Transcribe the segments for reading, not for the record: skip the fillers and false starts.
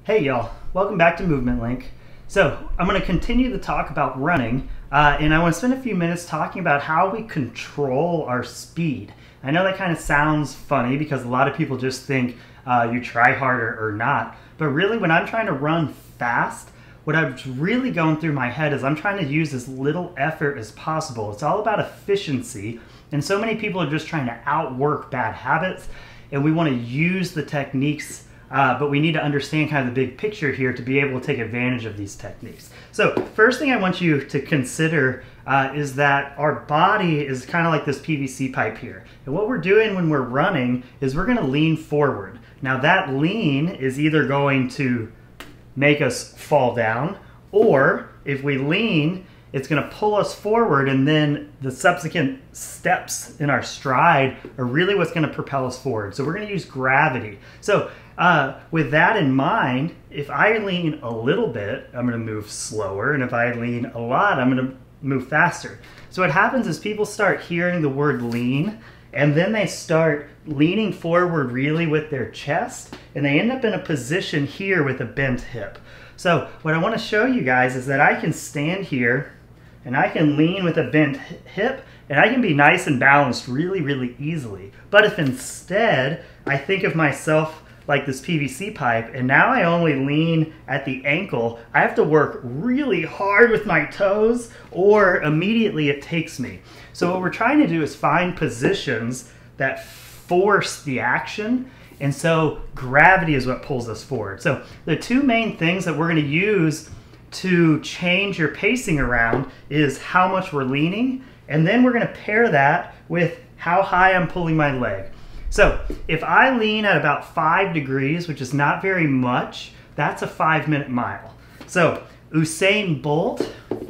Hey y'all, welcome back to MovemetLink. So I'm going to continue the talk about running, and I want to spend a few minutes talking about how we control our speed. I know that kind of sounds funny because a lot of people just think you try harder or not, but really when I'm trying to run fast, what I'm really going through my head is I'm trying to use as little effort as possible. It's all about efficiency, and so many people are just trying to outwork bad habits, and we want to use the techniques but we need to understand kind of the big picture here to be able to take advantage of these techniques. So first thing I want you to consider is that our body is kind of like this PVC pipe here. And what we're doing when we're running is we're going to lean forward. Now that lean is either going to make us fall down, or if we lean, it's going to pull us forward, and then the subsequent steps in our stride are really what's going to propel us forward. So we're going to use gravity. So with that in mind, if I lean a little bit, I'm going to move slower, and if I lean a lot, I'm going to move faster. So what happens is people start hearing the word lean, and then they start leaning forward really with their chest, and they end up in a position here with a bent hip. So what I want to show you guys is that I can stand here and I can lean with a bent hip, and I can be nice and balanced really, really easily. But if instead I think of myself like this PVC pipe, and now I only lean at the ankle, I have to work really hard with my toes, or immediately it takes me. So what we're trying to do is find positions that force the action, and so gravity is what pulls us forward. So the two main things that we're going to use to change your pacing around is how much we're leaning, and then we're going to pair that with how high I'm pulling my leg. So if I lean at about 5 degrees, which is not very much, that's a 5-minute mile. So Usain Bolt,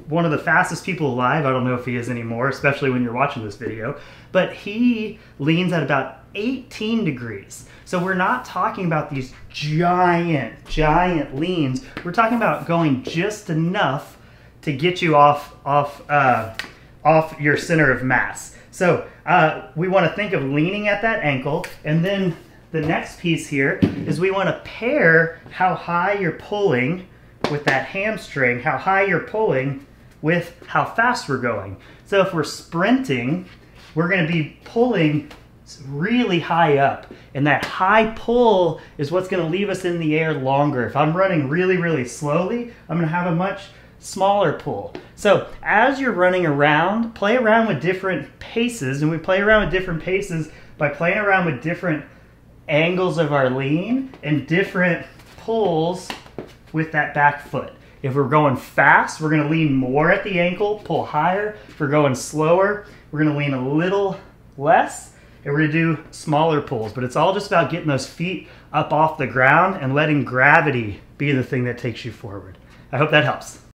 one of the fastest people alive, I don't know if he is anymore, especially when you're watching this video, but he leans at about 18 degrees. So we're not talking about these giant leans. We're talking about going just enough to get you off your center of mass. So we want to think of leaning at that ankle, and then the next piece here is we want to pair how high you're pulling with that hamstring, how high you're pulling with how fast we're going. So if we're sprinting, we're going to be pulling really high up, and that high pull is what's going to leave us in the air longer. If I'm running really, really slowly, I'm going to have a much smaller pull. So as you're running around, play around with different paces, and we play around with different paces by playing around with different angles of our lean and different pulls with that back foot. If we're going fast, we're going to lean more at the ankle, pull higher. If we're going slower, we're going to lean a little less, and we're going to do smaller pulls. But it's all just about getting those feet up off the ground and letting gravity be the thing that takes you forward. I hope that helps.